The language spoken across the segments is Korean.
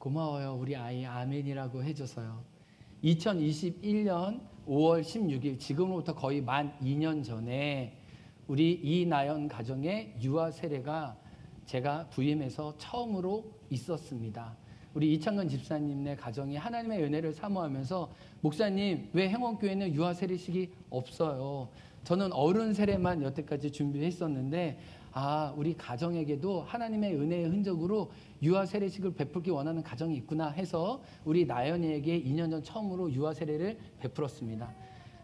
고마워요. 우리 아이 아멘이라고 해줘서요. 2021년 5월 16일 지금으로부터 거의 만 2년 전에 우리 이나연 가정의 유아 세례가 제가 부임해서 처음으로 있었습니다. 우리 이창근 집사님네 가정이 하나님의 은혜를 사모하면서 목사님 왜 행원교회는 유아 세례식이 없어요? 저는 어른 세례만 여태까지 준비했었는데 우리 가정에게도 하나님의 은혜의 흔적으로 유아 세례식을 베풀기 원하는 가정이 있구나 해서 우리 나연이에게 2년 전 처음으로 유아 세례를 베풀었습니다.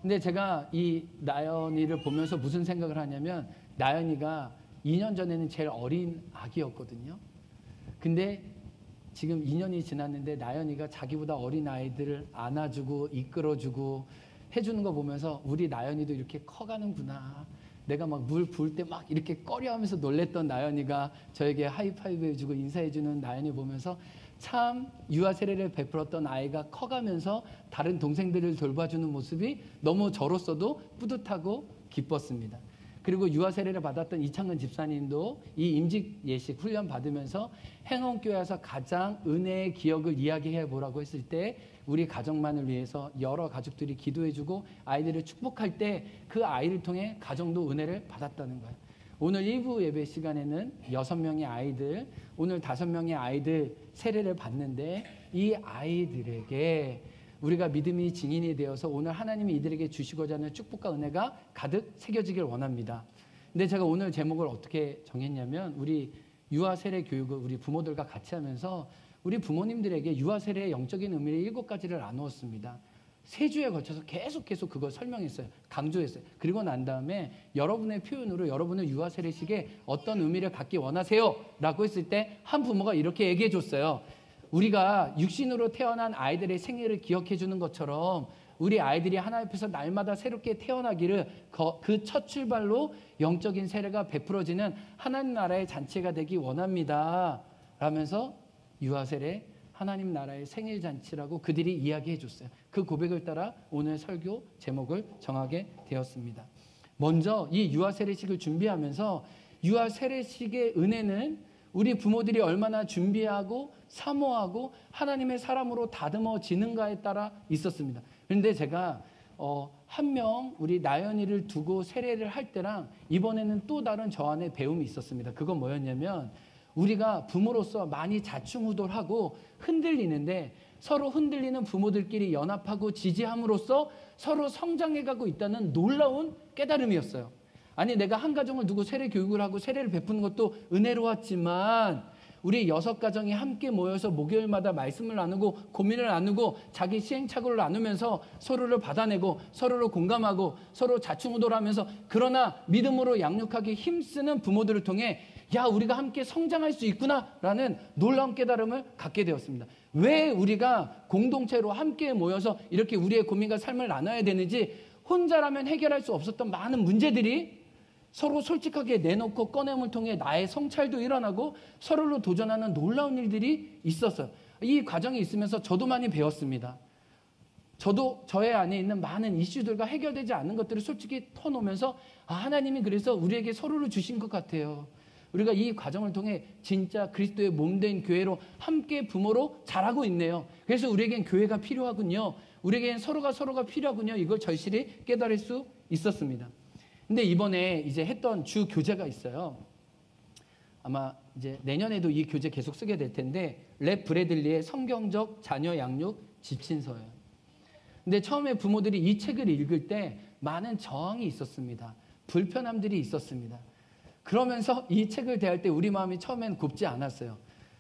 근데 제가 이 나연이를 보면서 무슨 생각을 하냐면 나연이가 2년 전에는 제일 어린 아기였거든요. 근데 지금 2년이 지났는데 나연이가 자기보다 어린 아이들을 안아주고 이끌어주고 해주는 거 보면서 우리 나연이도 이렇게 커가는구나. 내가 막 물 부을 때 막 이렇게 꺼려하면서 놀랬던 나연이가 저에게 하이파이브 해주고 인사해주는 나연이 보면서 참 유아 세례를 베풀었던 아이가 커가면서 다른 동생들을 돌봐주는 모습이 너무 저로서도 뿌듯하고 기뻤습니다. 그리고 유아 세례를 받았던 이창근 집사님도 이 임직 예식 훈련 받으면서 행원교회에서 가장 은혜의 기억을 이야기해 보라고 했을 때 우리 가정만을 위해서 여러 가족들이 기도해주고 아이들을 축복할 때 그 아이를 통해 가정도 은혜를 받았다는 거예요. 오늘 1부 예배 시간에는 6명의 아이들, 오늘 5명의 아이들 세례를 받는데 이 아이들에게 우리가 믿음이 증인이 되어서 오늘 하나님이 이들에게 주시고자 하는 축복과 은혜가 가득 새겨지길 원합니다. 근데 제가 오늘 제목을 어떻게 정했냐면 우리 유아 세례 교육을 우리 부모들과 같이 하면서 우리 부모님들에게 유아 세례의 영적인 의미를 7가지를 나누었습니다. 3주에 걸쳐서 계속 그걸 설명했어요. 강조했어요. 그리고 난 다음에 여러분의 표현으로 여러분의 유아 세례식에 어떤 의미를 갖기 원하세요? 라고 했을 때 한 부모가 이렇게 얘기해 줬어요. 우리가 육신으로 태어난 아이들의 생애를 기억해 주는 것처럼 우리 아이들이 하나님 앞에서 날마다 새롭게 태어나기를 그 첫 출발로 영적인 세례가 베풀어지는 하나님 나라의 잔치가 되기 원합니다. 라면서 유아 세례 하나님 나라의 생일 잔치라고 그들이 이야기해 줬어요. 그 고백을 따라 오늘 설교 제목을 정하게 되었습니다. 먼저 이 유아 세례식을 준비하면서 유아 세례식의 은혜는 우리 부모들이 얼마나 준비하고 사모하고 하나님의 사람으로 다듬어지는가에 따라 있었습니다. 그런데 제가 한 명 우리 나연이를 두고 세례를 할 때랑 이번에는 또 다른 저 안에 배움이 있었습니다. 그건 뭐였냐면 우리가 부모로서 많이 자충우돌하고 흔들리는데 서로 흔들리는 부모들끼리 연합하고 지지함으로써 서로 성장해가고 있다는 놀라운 깨달음이었어요. 아니 내가 한 가정을 두고 세례 교육을 하고 세례를 베푸는 것도 은혜로웠지만 우리 6가정이 함께 모여서 목요일마다 말씀을 나누고 고민을 나누고 자기 시행착오를 나누면서 서로를 받아내고 서로를 공감하고 서로 자충우돌하면서 그러나 믿음으로 양육하기 힘쓰는 부모들을 통해 야 우리가 함께 성장할 수 있구나라는 놀라운 깨달음을 갖게 되었습니다. 왜 우리가 공동체로 함께 모여서 이렇게 우리의 고민과 삶을 나눠야 되는지 혼자라면 해결할 수 없었던 많은 문제들이 서로 솔직하게 내놓고 꺼냄을 통해 나의 성찰도 일어나고 서로를 도전하는 놀라운 일들이 있었어요. 이 과정이 있으면서 저도 많이 배웠습니다. 저도 저의 안에 있는 많은 이슈들과 해결되지 않는 것들을 솔직히 터놓으면서 하나님이 그래서 우리에게 서로를 주신 것 같아요. 우리가 이 과정을 통해 진짜 그리스도의 몸된 교회로 함께 부모로 자라고 있네요. 그래서 우리에겐 교회가 필요하군요. 우리에겐 서로가 필요하군요. 이걸 절실히 깨달을 수 있었습니다. 근데 이번에 이제 했던 주 교재가 있어요. 아마 이제 내년에도 이 교재 계속 쓰게 될 텐데 랩 브래들리의 성경적 자녀 양육 지침서예요. 근데 처음에 부모들이 이 책을 읽을 때 많은 저항이 있었습니다. 불편함들이 있었습니다. 그러면서 이 책을 대할 때 우리 마음이 처음엔 곱지 않았어요.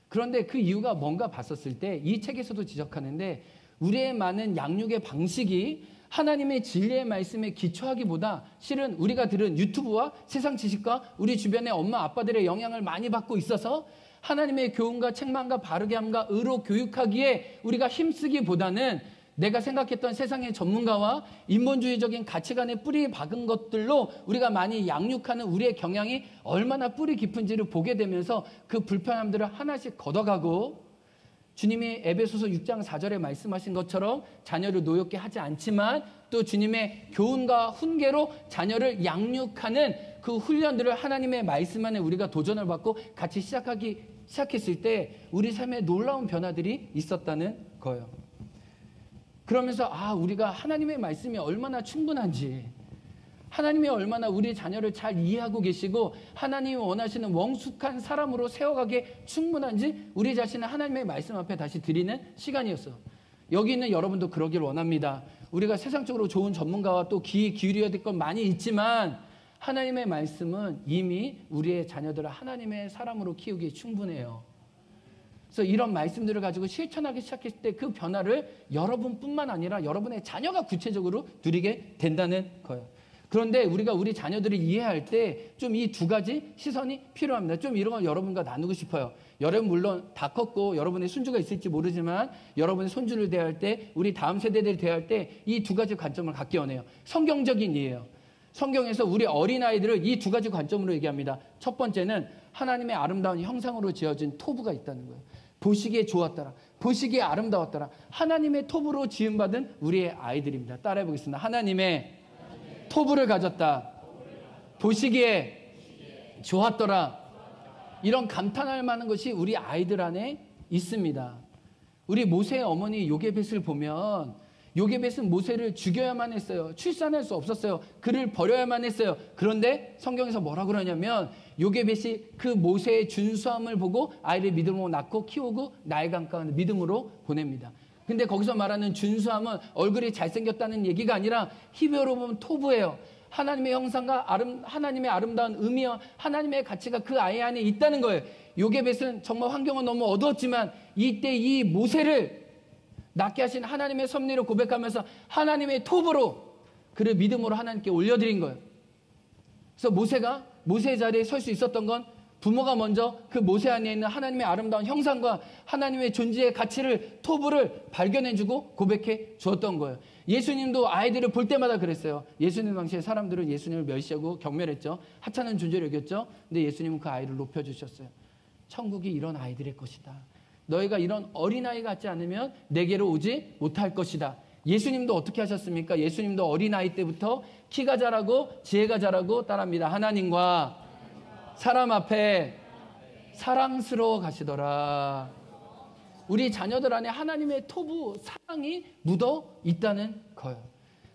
그런데 그 이유가 뭔가 봤었을 때 이 책에서도 지적하는데 우리의 많은 양육의 방식이 하나님의 진리의 말씀에 기초하기보다 실은 우리가 들은 유튜브와 세상 지식과 우리 주변의 엄마 아빠들의 영향을 많이 받고 있어서 하나님의 교훈과 책망과 바르게 함과 의로 교육하기에 우리가 힘쓰기보다는 내가 생각했던 세상의 전문가와 인본주의적인 가치관에 뿌리 박은 것들로 우리가 많이 양육하는 우리의 경향이 얼마나 뿌리 깊은지를 보게 되면서 그 불편함들을 하나씩 걷어가고 주님이 에베소서 6장 4절에 말씀하신 것처럼 자녀를 노엽게 하지 않지만 또 주님의 교훈과 훈계로 자녀를 양육하는 그 훈련들을 하나님의 말씀 안에 우리가 도전을 받고 같이 시작했을 때 우리 삶에 놀라운 변화들이 있었다는 거예요. 그러면서 우리가 하나님의 말씀이 얼마나 충분한지, 하나님이 얼마나 우리 자녀를 잘 이해하고 계시고 하나님이 원하시는 원숙한 사람으로 세워가기에 충분한지 우리 자신을 하나님의 말씀 앞에 다시 드리는 시간이었어요. 여기 있는 여러분도 그러길 원합니다. 우리가 세상적으로 좋은 전문가와 또 귀 기울여야 될 건 많이 있지만 하나님의 말씀은 이미 우리의 자녀들을 하나님의 사람으로 키우기에 충분해요. 그래서 이런 말씀들을 가지고 실천하기 시작했을 때 그 변화를 여러분뿐만 아니라 여러분의 자녀가 구체적으로 누리게 된다는 거예요. 그런데 우리가 우리 자녀들을 이해할 때 좀 이 두 가지 시선이 필요합니다. 좀 이런 걸 여러분과 나누고 싶어요. 여러분 물론 다 컸고 여러분의 손주가 있을지 모르지만 여러분의 손주를 대할 때 우리 다음 세대들을 대할 때 이 두 가지 관점을 갖게 원해요. 성경적인 이해예요. 성경에서 우리 어린아이들을 이 두 가지 관점으로 얘기합니다. 첫 번째는 하나님의 아름다운 형상으로 지어진 토부가 있다는 거예요. 보시기에 좋았더라. 보시기에 아름다웠더라. 하나님의 토부로 지음받은 우리의 아이들입니다. 따라해 보겠습니다. 하나님의 토부를 가졌다. 보시기에 좋았더라. 이런 감탄할 만한 것이 우리 아이들 안에 있습니다. 우리 모세의 어머니 요게벳을 보면 요게벳은 모세를 죽여야만 했어요. 출산할 수 없었어요. 그를 버려야만 했어요. 그런데 성경에서 뭐라고 그러냐면 요게벳이 그 모세의 준수함을 보고 아이를 믿음으로 낳고 키우고 나일강가는 믿음으로 보냅니다. 근데 거기서 말하는 준수함은 얼굴이 잘생겼다는 얘기가 아니라 히브리어로 보면 토부예요. 하나님의 형상과 하나님의 아름다운 의미와 하나님의 가치가 그 아이 안에 있다는 거예요. 요게벳은 정말 환경은 너무 어두웠지만 이때 이 모세를 낳게 하신 하나님의 섭리를 고백하면서 하나님의 톱으로 그를 믿음으로 하나님께 올려드린 거예요. 그래서 모세가 모세의 자리에 설 수 있었던 건 부모가 먼저 그 모세 안에 있는 하나님의 아름다운 형상과 하나님의 존재의 가치를 토부를 발견해주고 고백해 주었던 거예요. 예수님도 아이들을 볼 때마다 그랬어요. 예수님 당시에 사람들은 예수님을 멸시하고 경멸했죠. 하찮은 존재로 여겼죠. 근데 예수님은 그 아이를 높여주셨어요. 천국이 이런 아이들의 것이다. 너희가 이런 어린아이 같지 않으면 내게로 오지 못할 것이다. 예수님도 어떻게 하셨습니까? 예수님도 어린아이 때부터 키가 자라고 지혜가 자라고 따라합니다. 하나님과 사람 앞에 사랑스러워 가시더라. 우리 자녀들 안에 하나님의 토부 사랑이 묻어 있다는 거예요.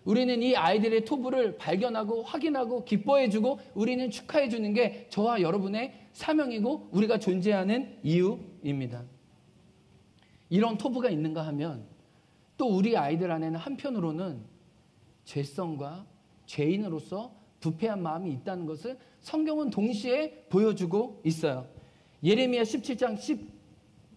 우리는 이 아이들의 토부를 발견하고 확인하고 기뻐해주고 우리는 축하해주는 게 저와 여러분의 사명이고 우리가 존재하는 이유입니다. 이런 토부가 있는가 하면 또 우리 아이들 안에는 한편으로는 죄성과 죄인으로서 부패한 마음이 있다는 것을 성경은 동시에 보여주고 있어요. 예레미야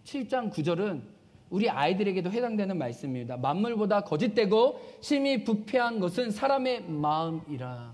17장 9절은 우리 아이들에게도 해당되는 말씀입니다. 만물보다 거짓되고 심히 부패한 것은 사람의 마음이라.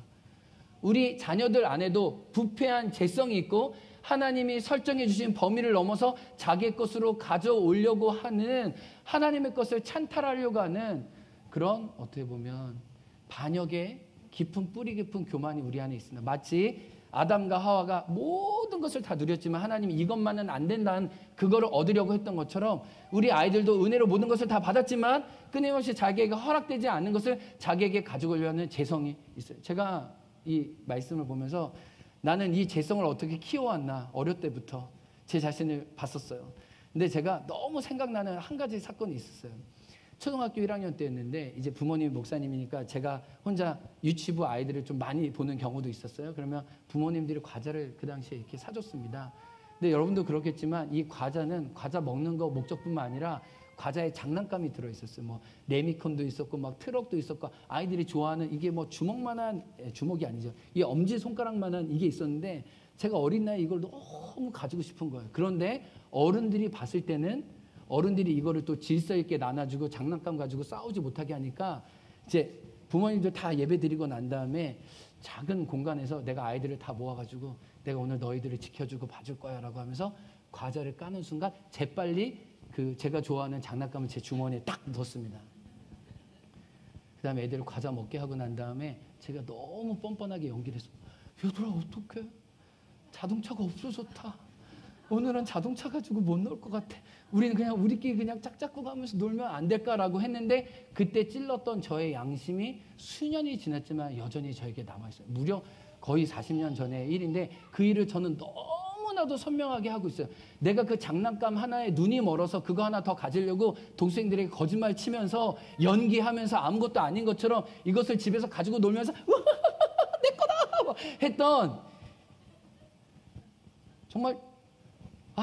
우리 자녀들 안에도 부패한 죄성이 있고 하나님이 설정해 주신 범위를 넘어서 자기의 것으로 가져오려고 하는 하나님의 것을 찬탈하려고 하는 그런 어떻게 보면 반역의 깊은 뿌리 깊은 교만이 우리 안에 있습니다. 마치 아담과 하와가 모든 것을 다 누렸지만 하나님이 이것만은 안 된다는 그거를 얻으려고 했던 것처럼 우리 아이들도 은혜로 모든 것을 다 받았지만 끊임없이 자기에게 허락되지 않는 것을 자기에게 가져오려고 하는 재성이 있어요. 제가 이 말씀을 보면서 나는 이 재성을 어떻게 키워왔나 어릴 때부터 제 자신을 봤었어요. 근데 제가 너무 생각나는 한 가지 사건이 있었어요. 초등학교 1학년 때였는데 이제 부모님이 목사님이니까 제가 혼자 유치부 아이들을 좀 많이 보는 경우도 있었어요. 그러면 부모님들이 과자를 그 당시에 이렇게 사줬습니다. 근데 여러분도 그렇겠지만 이 과자는 과자 먹는 거 목적뿐만 아니라 과자에 장난감이 들어있었어요. 뭐 레미콘도 있었고 막 트럭도 있었고 아이들이 좋아하는 이게 뭐 주먹만한 주먹이 아니죠. 이 엄지 손가락만한 이게 있었는데 제가 어린 나이에 이걸 너무 가지고 싶은 거예요. 그런데 어른들이 봤을 때는 어른들이 이거를 또 질서 있게 나눠주고 장난감 가지고 싸우지 못하게 하니까 이제 부모님들 다 예배 드리고 난 다음에 작은 공간에서 내가 아이들을 다 모아가지고 내가 오늘 너희들을 지켜주고 봐줄 거야 라고 하면서 과자를 까는 순간 재빨리 그 제가 좋아하는 장난감을 제 주머니에 딱 넣었습니다. 그 다음에 애들을 과자 먹게 하고 난 다음에 제가 너무 뻔뻔하게 연기를 했어. 얘들아 어떡해? 자동차가 없어졌다. 오늘은 자동차 가지고 못 놀 것 같아. 우리는 그냥 우리끼리 그냥 짝짝꿍 하면서 놀면 안 될까라고 했는데 그때 찔렀던 저의 양심이 수년이 지났지만 여전히 저에게 남아있어요. 무려 거의 40년 전의 일인데 그 일을 저는 너무 너무나도 선명하게 하고 있어요. 내가 그 장난감 하나에 눈이 멀어서 그거 하나 더 가지려고 동생들에게 거짓말 치면서 연기하면서 아무것도 아닌 것처럼 이것을 집에서 가지고 놀면서 내 거다 했던, 정말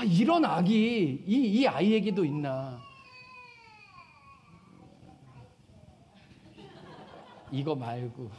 이런 악이 이 아이에게도 있나. 이거 말고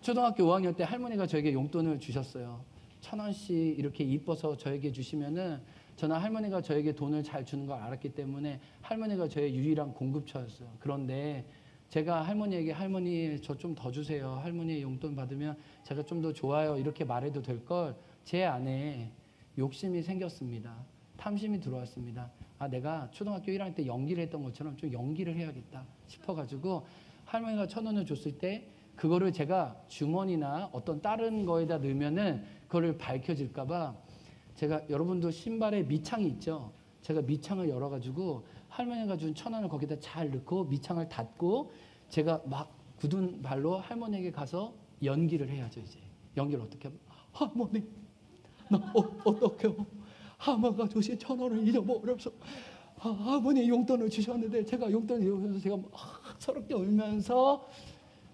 초등학교 5학년 때 할머니가 저에게 용돈을 주셨어요. 1,000원씩 이렇게 이뻐서 저에게 주시면은, 저는 할머니가 저에게 돈을 잘 주는 걸 알았기 때문에 할머니가 저의 유일한 공급처였어요. 그런데 제가 할머니에게, 할머니 저 좀 더 주세요, 할머니 용돈 받으면 제가 좀 더 좋아요, 이렇게 말해도 될 걸 제 안에 욕심이 생겼습니다. 탐심이 들어왔습니다. 내가 초등학교 1학년 때 연기를 했던 것처럼 좀 연기를 해야겠다 싶어가지고 할머니가 1,000원을 줬을 때 그거를 제가 주머니나 어떤 다른 거에다 넣으면은 그거를 밝혀질까봐, 제가, 여러분도 신발에 밑창이 있죠? 제가 밑창을 열어가지고 할머니가 준 1,000원을 거기다 잘 넣고 밑창을 닫고 제가 막 굳은 발로 할머니에게 가서 연기를 해야죠. 이제 연기를 어떻게 하면, 할머니 나 어떡해요, 하마가 주신 1,000원을 잊어버려서 아버님 용돈을 주셨는데 제가 용돈을 잃어서 제가 막 서럽게 울면서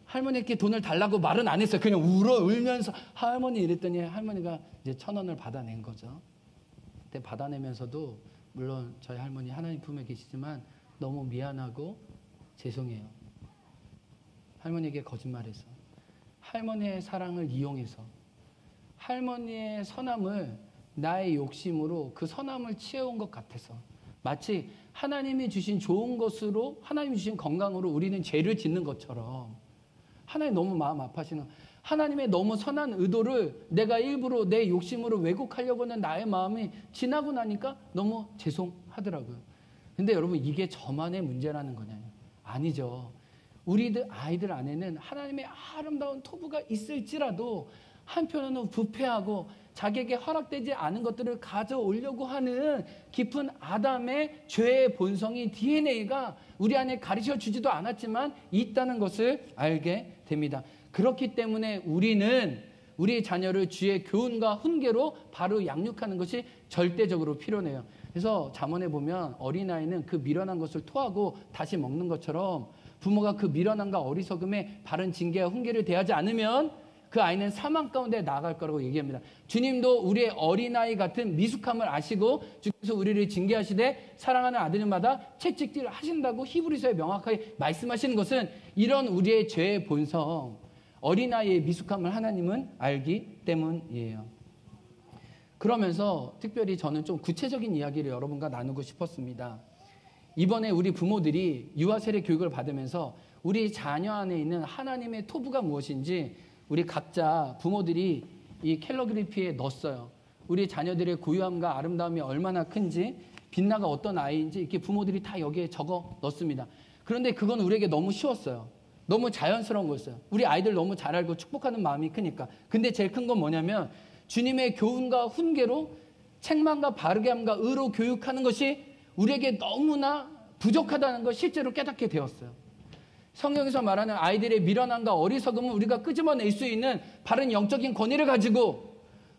할머니께 돈을 달라고 말은 안 했어요. 그냥 울면서 할머니 이랬더니 할머니가 이제 1,000원을 받아낸 거죠. 그때 받아내면서도 물론 저희 할머니 하나님 품에 계시지만 너무 미안하고 죄송해요. 할머니에게 거짓말해서, 할머니의 사랑을 이용해서, 할머니의 선함을 나의 욕심으로 그 선함을 채워온 것 같아서, 마치 하나님이 주신 좋은 것으로, 하나님이 주신 건강으로 우리는 죄를 짓는 것처럼, 하나님 너무 마음 아파하시는, 하나님의 너무 선한 의도를 내가 일부러 내 욕심으로 왜곡하려고 하는 나의 마음이 지나고 나니까 너무 죄송하더라고요. 근데 여러분, 이게 저만의 문제라는 거냐요? 아니죠. 우리들 아이들 안에는 하나님의 아름다운 토부가 있을지라도 한편으로는 부패하고 자기에게 허락되지 않은 것들을 가져오려고 하는 깊은 아담의 죄의 본성이, DNA가 우리 안에 가르쳐 주지도 않았지만 있다는 것을 알게 됩니다. 그렇기 때문에 우리는 우리 자녀를 주의 교훈과 훈계로 바로 양육하는 것이 절대적으로 필요해요. 그래서 잠언에 보면 어린아이는 그 미련한 것을 토하고 다시 먹는 것처럼, 부모가 그 미련함과 어리석음에 바른 징계와 훈계를 대하지 않으면 그 아이는 사망 가운데 나아갈 거라고 얘기합니다. 주님도 우리의 어린아이 같은 미숙함을 아시고 주께서 우리를 징계하시되 사랑하는 아들마다 채찍질 하신다고 히브리서에 명확하게 말씀하시는 것은, 이런 우리의 죄의 본성, 어린아이의 미숙함을 하나님은 알기 때문이에요. 그러면서 특별히 저는 좀 구체적인 이야기를 여러분과 나누고 싶었습니다. 이번에 우리 부모들이 유아세례 교육을 받으면서 우리 자녀 안에 있는 하나님의 토부가 무엇인지 우리 각자 부모들이 이 캘리그래피에 넣었어요. 우리 자녀들의 고유함과 아름다움이 얼마나 큰지, 빛나가 어떤 아이인지 이렇게 부모들이 다 여기에 적어 넣습니다. 그런데 그건 우리에게 너무 쉬웠어요. 너무 자연스러운 거였어요. 우리 아이들 너무 잘 알고 축복하는 마음이 크니까. 근데 제일 큰 건 뭐냐면, 주님의 교훈과 훈계로 책망과 바르게함과 의로 교육하는 것이 우리에게 너무나 부족하다는 걸 실제로 깨닫게 되었어요. 성경에서 말하는 아이들의 미련함과 어리석음은 우리가 끄집어낼 수 있는 바른 영적인 권위를 가지고,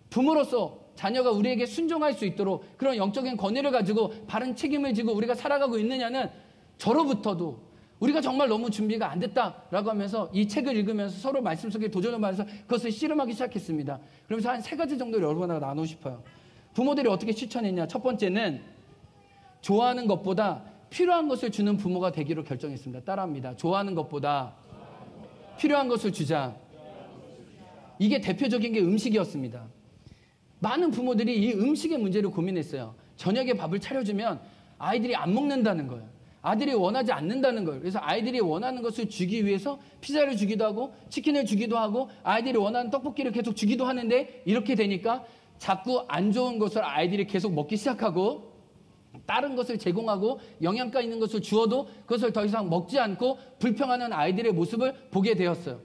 부모로서 자녀가 우리에게 순종할 수 있도록 그런 영적인 권위를 가지고 바른 책임을 지고 우리가 살아가고 있느냐는, 저로부터도 우리가 정말 너무 준비가 안 됐다라고 하면서 이 책을 읽으면서 서로 말씀 속에 도전을 받아서 그것을 씨름하기 시작했습니다. 그러면서 한 3가지 정도를 여러분과 나누고 싶어요. 부모들이 어떻게 실천했냐. 첫 번째는 좋아하는 것보다 필요한 것을 주는 부모가 되기로 결정했습니다. 따라합니다. 좋아하는 것보다 필요한 것을 주자. 이게 대표적인 게 음식이었습니다. 많은 부모들이 이 음식의 문제를 고민했어요. 저녁에 밥을 차려주면 아이들이 안 먹는다는 거예요. 아들이 원하지 않는다는 거예요. 그래서 아이들이 원하는 것을 주기 위해서 피자를 주기도 하고 치킨을 주기도 하고 아이들이 원하는 떡볶이를 계속 주기도 하는데, 이렇게 되니까 자꾸 안 좋은 것을 아이들이 계속 먹기 시작하고, 다른 것을 제공하고 영양가 있는 것을 주어도 그것을 더 이상 먹지 않고 불평하는 아이들의 모습을 보게 되었어요.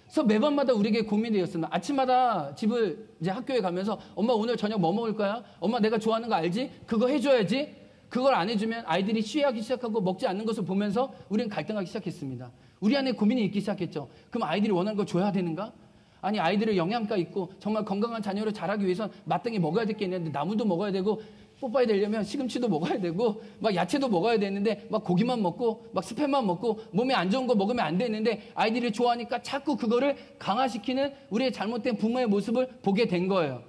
그래서 매번마다 우리에게 고민이 되었습니다. 아침마다 집을 이제 학교에 가면서, 엄마 오늘 저녁 뭐 먹을 거야? 엄마 내가 좋아하는 거 알지? 그거 해줘야지. 그걸 안 해주면 아이들이 쉬하기 시작하고 먹지 않는 것을 보면서 우리는 갈등하기 시작했습니다. 우리 안에 고민이 있기 시작했죠. 그럼 아이들이 원하는 걸 줘야 되는가? 아니 아이들을 영양가 있고 정말 건강한 자녀를 자라기 위해선 마땅히 먹어야 될 게 있는데 나물도 먹어야 되고 뽀빠이 되려면 시금치도 먹어야 되고 막 야채도 먹어야 되는데 막 고기만 먹고 막 스팸만 먹고 몸에 안 좋은 거 먹으면 안 되는데 아이들이 좋아하니까 자꾸 그거를 강화시키는 우리의 잘못된 부모의 모습을 보게 된 거예요.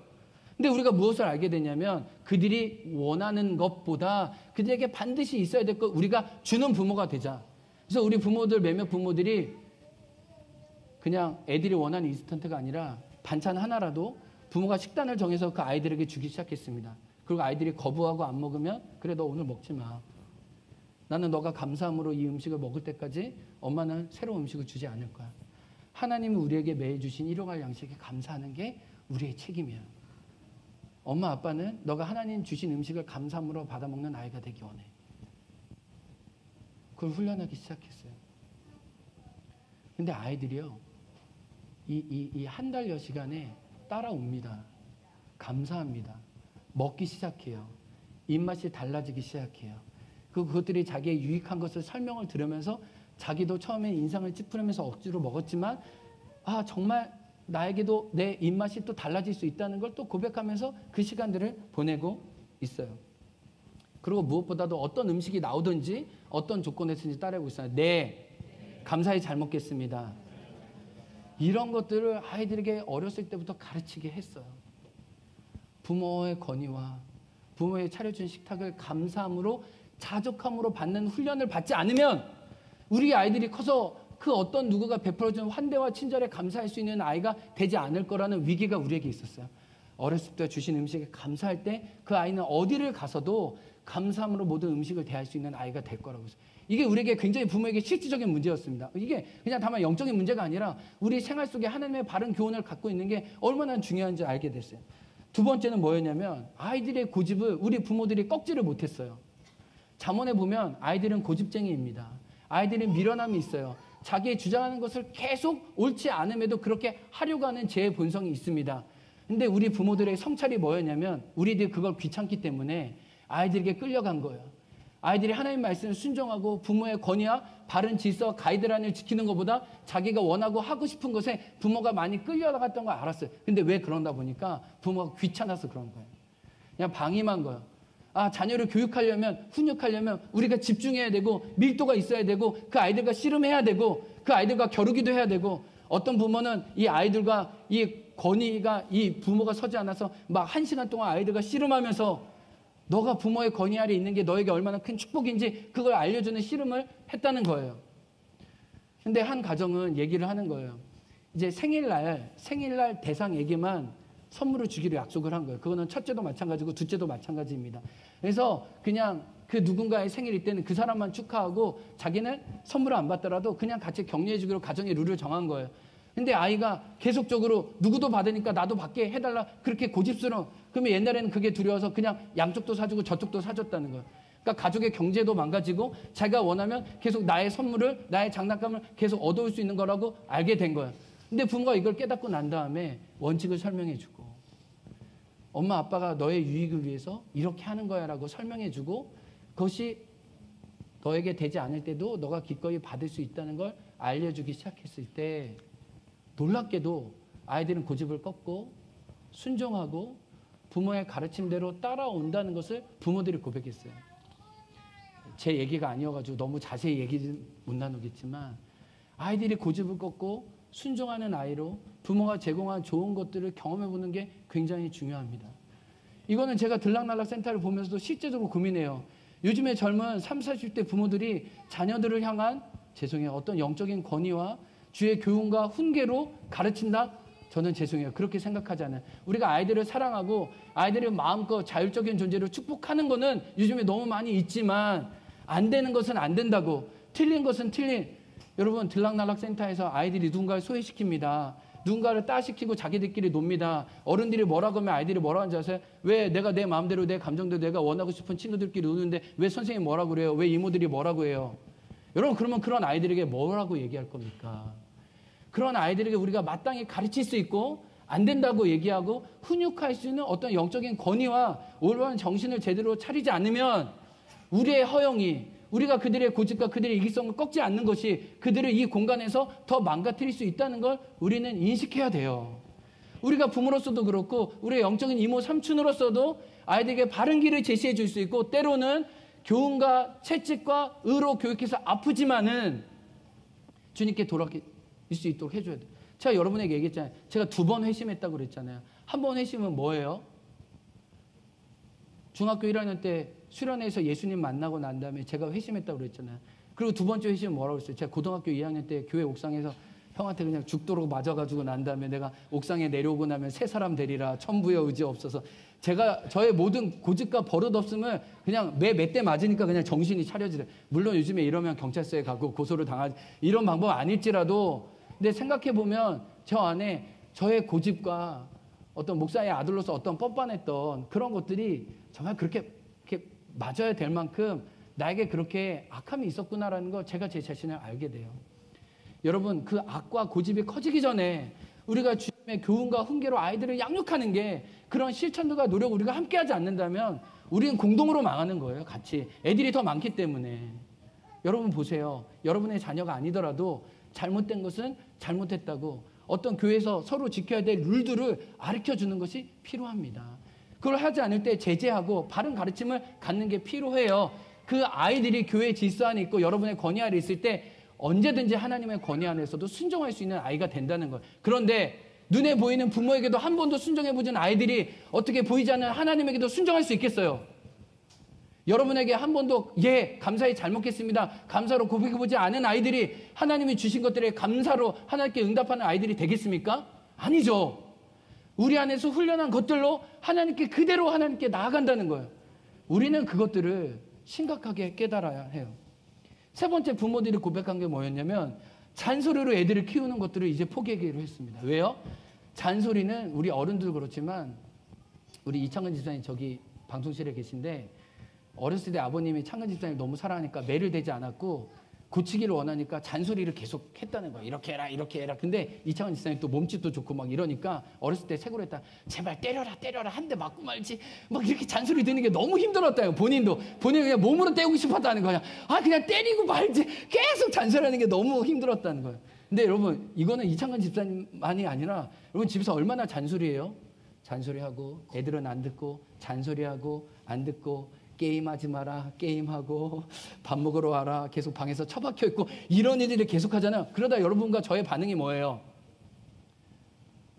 근데 우리가 무엇을 알게 되냐면 그들이 원하는 것보다 그들에게 반드시 있어야 될 것 우리가 주는 부모가 되자. 그래서 우리 부모들 몇몇 부모들이 그냥 애들이 원하는 인스턴트가 아니라 반찬 하나라도 부모가 식단을 정해서 그 아이들에게 주기 시작했습니다. 그리고 아이들이 거부하고 안 먹으면 그래 너 오늘 먹지 마. 나는 너가 감사함으로 이 음식을 먹을 때까지 엄마는 새로운 음식을 주지 않을 거야. 하나님이 우리에게 매일 주신 일용할 양식에 감사하는 게 우리의 책임이야. 엄마 아빠는 너가 하나님 주신 음식을 감사함으로 받아먹는 아이가 되기 원해. 그걸 훈련하기 시작했어요. 근데 아이들이요. 이 한 달여 시간에 따라옵니다. 감사합니다. 먹기 시작해요. 입맛이 달라지기 시작해요. 그것들이 자기의 유익한 것을 설명을 들으면서 자기도 처음에 인상을 찌푸리면서 억지로 먹었지만 아 정말 나에게도 내 입맛이 또 달라질 수 있다는 걸 또 고백하면서 그 시간들을 보내고 있어요. 그리고 무엇보다도 어떤 음식이 나오든지 어떤 조건에서든지 따르고 있어요. 네, 감사히 잘 먹겠습니다. 이런 것들을 아이들에게 어렸을 때부터 가르치게 했어요. 부모의 건의와 부모의 차려준 식탁을 감사함으로 자족함으로 받는 훈련을 받지 않으면 우리 아이들이 커서 그 어떤 누구가 베풀어준 환대와 친절에 감사할 수 있는 아이가 되지 않을 거라는 위기가 우리에게 있었어요. 어렸을 때 주신 음식에 감사할 때 그 아이는 어디를 가서도 감사함으로 모든 음식을 대할 수 있는 아이가 될 거라고 했어요. 이게 우리에게 굉장히 부모에게 실질적인 문제였습니다. 이게 그냥 다만 영적인 문제가 아니라 우리 생활 속에 하나님의 바른 교훈을 갖고 있는 게 얼마나 중요한지 알게 됐어요. 두 번째는 뭐였냐면 아이들의 고집을 우리 부모들이 꺾지를 못했어요. 잠언에 보면 아이들은 고집쟁이입니다. 아이들은 미련함이 있어요. 자기의 주장하는 것을 계속 옳지 않음에도 그렇게 하려고 하는 제 본성이 있습니다. 근데 우리 부모들의 성찰이 뭐였냐면 우리들이 그걸 귀찮기 때문에 아이들에게 끌려간 거예요. 아이들이 하나님 말씀을 순종하고 부모의 권위와 바른 질서와 가이드라인을 지키는 것보다 자기가 원하고 하고 싶은 것에 부모가 많이 끌려갔던 걸 알았어요. 근데 왜 그런다 보니까 부모가 귀찮아서 그런 거예요. 그냥 방임한 거예요. 아, 자녀를 교육하려면 훈육하려면 우리가 집중해야 되고 밀도가 있어야 되고 그 아이들과 씨름해야 되고 그 아이들과 겨루기도 해야 되고 어떤 부모는 이 아이들과 이 권위가 이 부모가 서지 않아서 막 1시간 동안 아이들과 씨름하면서 너가 부모의 권위 아래 있는 게 너에게 얼마나 큰 축복인지 그걸 알려주는 씨름을 했다는 거예요. 근데 한 가정은 얘기를 하는 거예요. 이제 생일날 대상에게만 선물을 주기로 약속을 한 거예요. 그거는 첫째도 마찬가지고 둘째도 마찬가지입니다. 그래서 그냥 그 누군가의 생일일 때는 그 사람만 축하하고 자기는 선물을 안 받더라도 그냥 같이 격려해 주기로 가정의 룰을 정한 거예요. 근데 아이가 계속적으로 누구도 받으니까 나도 받게 해달라 그렇게 고집스러워. 그러면 옛날에는 그게 두려워서 그냥 양쪽도 사주고 저쪽도 사줬다는 거예요. 그러니까 가족의 경제도 망가지고 자기가 원하면 계속 나의 선물을 나의 장난감을 계속 얻어올 수 있는 거라고 알게 된 거예요. 근데 부모가 이걸 깨닫고 난 다음에 원칙을 설명해 주고 엄마 아빠가 너의 유익을 위해서 이렇게 하는 거야 라고 설명해 주고 그것이 너에게 되지 않을 때도 너가 기꺼이 받을 수 있다는 걸 알려주기 시작했을 때 놀랍게도 아이들은 고집을 꺾고 순종하고 부모의 가르침대로 따라온다는 것을 부모들이 고백했어요. 제 얘기가 아니어가지고 너무 자세히 얘기 못 나누겠지만 아이들이 고집을 꺾고 순종하는 아이로 부모가 제공한 좋은 것들을 경험해보는 게 굉장히 중요합니다. 이거는 제가 들락날락 센터를 보면서도 실제적으로 고민해요. 요즘에 젊은 30, 40대 부모들이 자녀들을 향한 어떤 영적인 권위와 주의 교훈과 훈계로 가르친다? 저는 죄송해요. 그렇게 생각하지 않아요. 우리가 아이들을 사랑하고 아이들을 마음껏 자율적인 존재로 축복하는 거는 요즘에 너무 많이 있지만 안 되는 것은 안 된다고 틀린 것은 틀린 여러분 들락날락 센터에서 아이들이 누군가를 소외시킵니다. 누군가를 따시키고 자기들끼리 놉니다. 어른들이 뭐라고 하면 아이들이 뭐라고 하는지 아세요? 왜 내가 내 마음대로 내 감정대로 내가 원하고 싶은 친구들끼리 노는데 왜 선생님이 뭐라고 그래요? 왜 이모들이 뭐라고 해요? 여러분 그러면 그런 아이들에게 뭐라고 얘기할 겁니까? 그런 아이들에게 우리가 마땅히 가르칠 수 있고 안 된다고 얘기하고 훈육할 수 있는 어떤 영적인 권위와 올바른 정신을 제대로 차리지 않으면 우리의 허영이 우리가 그들의 고집과 그들의 이기성을 꺾지 않는 것이 그들을 이 공간에서 더 망가뜨릴 수 있다는 걸 우리는 인식해야 돼요. 우리가 부모로서도 그렇고 우리의 영적인 이모 삼촌으로서도 아이들에게 바른 길을 제시해 줄 수 있고, 때로는 교훈과 채찍과 의로 교육해서 아프지만은 주님께 돌아갈 수 있도록 해줘야 돼요. 제가 여러분에게 얘기했잖아요. 제가 2번 회심했다고 그랬잖아요. 한 번 회심은 뭐예요? 중학교 1학년 때 수련회에서 예수님 만나고 난 다음에 제가 회심했다고 그랬잖아요. 그리고 2번째 회심은 뭐라고 했어요? 제가 고등학교 2학년 때 교회 옥상에서 형한테 그냥 죽도록 맞아가지고 난 다음에 내가 옥상에 내려오고 나면 새 사람 되리라, 천부의 의지 없어서. 제가 저의 모든 고집과 버릇 없음을 그냥 몇 대 맞으니까 그냥 정신이 차려지래. 물론 요즘에 이러면 경찰서에 가고 고소를 당하지, 이런 방법 아닐지라도, 근데 생각해보면 저 안에 저의 고집과 어떤 목사의 아들로서 어떤 뻔뻔했던 그런 것들이 정말 그렇게 맞아야 될 만큼 나에게 그렇게 악함이 있었구나라는 걸 제가 제 자신을 알게 돼요. 여러분, 그 악과 고집이 커지기 전에 우리가 주님의 교훈과 훈계로 아이들을 양육하는 게, 그런 실천들과 노력을 우리가 함께하지 않는다면 우리는 공동으로 망하는 거예요. 같이. 애들이 더 많기 때문에. 여러분 보세요. 여러분의 자녀가 아니더라도 잘못된 것은 잘못했다고 어떤 교회에서 서로 지켜야 될 룰들을 가르쳐주는 것이 필요합니다. 그걸 하지 않을 때 제재하고 바른 가르침을 갖는 게 필요해요. 그 아이들이 교회 질서 안에 있고 여러분의 권위 아래 있을 때 언제든지 하나님의 권위 안에서도 순종할 수 있는 아이가 된다는 거예요. 그런데 눈에 보이는 부모에게도 한 번도 순종해보진 아이들이 어떻게 보이지 않는 하나님에게도 순종할 수 있겠어요? 여러분에게 한 번도 감사히 잘 먹겠습니다, 감사로 고백해보지 않은 아이들이 하나님이 주신 것들에 감사로 하나님께 응답하는 아이들이 되겠습니까? 아니죠. 우리 안에서 훈련한 것들로 하나님께 그대로 하나님께 나아간다는 거예요. 우리는 그것들을 심각하게 깨달아야 해요. 세 번째, 부모들이 고백한 게 뭐였냐면 잔소리로 애들을 키우는 것들을 이제 포기하기로 했습니다. 왜요? 잔소리는 우리 어른도 그렇지만, 우리 이창근 집사님 저기 방송실에 계신데, 어렸을 때 아버님이 창근 집사님 너무 사랑하니까 매를 대지 않았고 고치기를 원하니까 잔소리를 계속 했다는 거예요. 이렇게 해라, 이렇게 해라. 근데 이창근 집사님 또 몸짓도 좋고 막 이러니까 어렸을 때 세고를 했다. 제발 때려라, 한 대 맞고 말지. 막 이렇게 잔소리 듣는 게 너무 힘들었다요. 본인이 그냥 몸으로 때우고 싶었다는 거야. 그냥 때리고 말지. 계속 잔소리하는 게 너무 힘들었다는 거예요. 근데 여러분, 이거는 이창근 집사님만이 아니라 여러분 집에서 얼마나 잔소리해요? 잔소리하고 애들은 안 듣고, 잔소리하고 안 듣고, 게임하지 마라, 게임하고, 밥 먹으러 와라, 계속 방에서 처박혀 있고, 이런 일들을 계속 하잖아요. 그러다 여러분과 저의 반응이 뭐예요?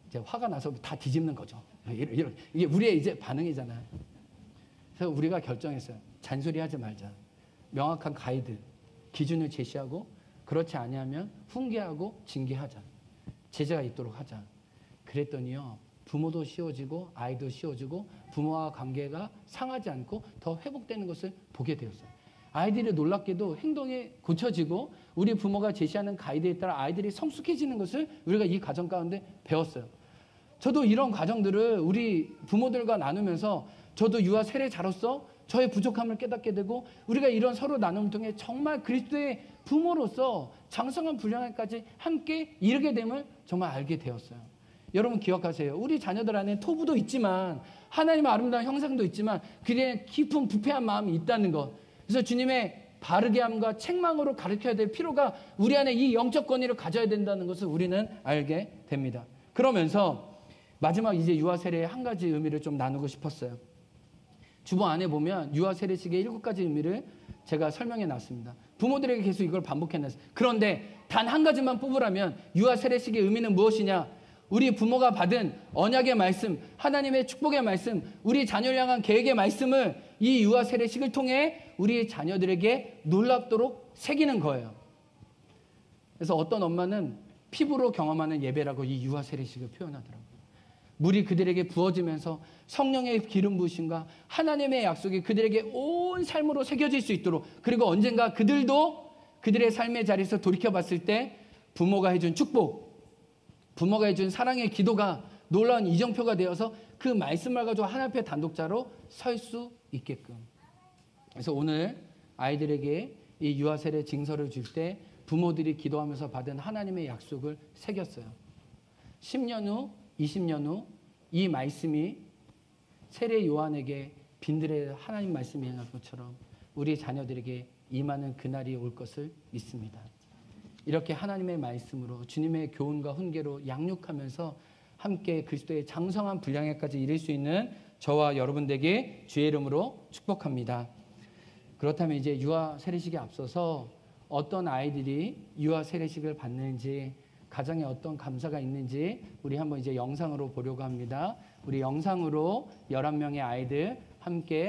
이제 화가 나서 다 뒤집는 거죠. 이게 우리의 이제 반응이잖아요. 그래서 우리가 결정했어요. 잔소리하지 말자. 명확한 가이드, 기준을 제시하고, 그렇지 아니하면 훈계하고 징계하자. 제재가 있도록 하자. 그랬더니요, 부모도 쉬워지고 아이도 쉬워지고 부모와 관계가 상하지 않고 더 회복되는 것을 보게 되었어요. 아이들이 놀랍게도 행동이 고쳐지고 우리 부모가 제시하는 가이드에 따라 아이들이 성숙해지는 것을 우리가 이 과정 가운데 배웠어요. 저도 이런 과정들을 우리 부모들과 나누면서 저도 유아 세례자로서 저의 부족함을 깨닫게 되고, 우리가 이런 서로 나눔을 통해 정말 그리스도의 부모로서 장성한 분량까지 함께 이르게 됨을 정말 알게 되었어요. 여러분 기억하세요. 우리 자녀들 안에 토부도 있지만, 하나님의 아름다운 형상도 있지만, 그에 깊은 부패한 마음이 있다는 것. 그래서 주님의 바르게 함과 책망으로 가르쳐야 될 필요가 우리 안에 이 영적 권위를 가져야 된다는 것을 우리는 알게 됩니다. 그러면서 마지막 이제 유아 세례의 한 가지 의미를 좀 나누고 싶었어요. 주보 안에 보면 유아 세례식의 7가지 의미를 제가 설명해 놨습니다. 부모들에게 계속 이걸 반복해 놨어요. 그런데 단 한 가지만 뽑으라면 유아 세례식의 의미는 무엇이냐? 우리 부모가 받은 언약의 말씀, 하나님의 축복의 말씀, 우리 자녀를 향한 계획의 말씀을 이 유아 세례식을 통해 우리 자녀들에게 놀랍도록 새기는 거예요. 그래서 어떤 엄마는 피부로 경험하는 예배라고 이 유아 세례식을 표현하더라고요. 물이 그들에게 부어지면서 성령의 기름 부으심과 하나님의 약속이 그들에게 온 삶으로 새겨질 수 있도록, 그리고 언젠가 그들도 그들의 삶의 자리에서 돌이켜봤을 때 부모가 해준 축복, 부모가 해준 사랑의 기도가 놀라운 이정표가 되어서 그 말씀을 가지고 하나님 앞에 단독자로 설 수 있게끔. 그래서 오늘 아이들에게 이 유아 세례 징서를 줄 때 부모들이 기도하면서 받은 하나님의 약속을 새겼어요. 10년 후, 20년 후 이 말씀이 세례 요한에게 빈들의 하나님 말씀이 행할 것처럼 우리 자녀들에게 임하는 그날이 올 것을 믿습니다. 이렇게 하나님의 말씀으로 주님의 교훈과 훈계로 양육하면서 함께 그리스도의 장성한 분량에까지 이를 수 있는 저와 여러분들에게 주의 이름으로 축복합니다. 그렇다면 이제 유아 세례식에 앞서서 어떤 아이들이 유아 세례식을 받는지, 가정에 어떤 감사가 있는지 우리 한번 이제 영상으로 보려고 합니다. 우리 영상으로 11명의 아이들 함께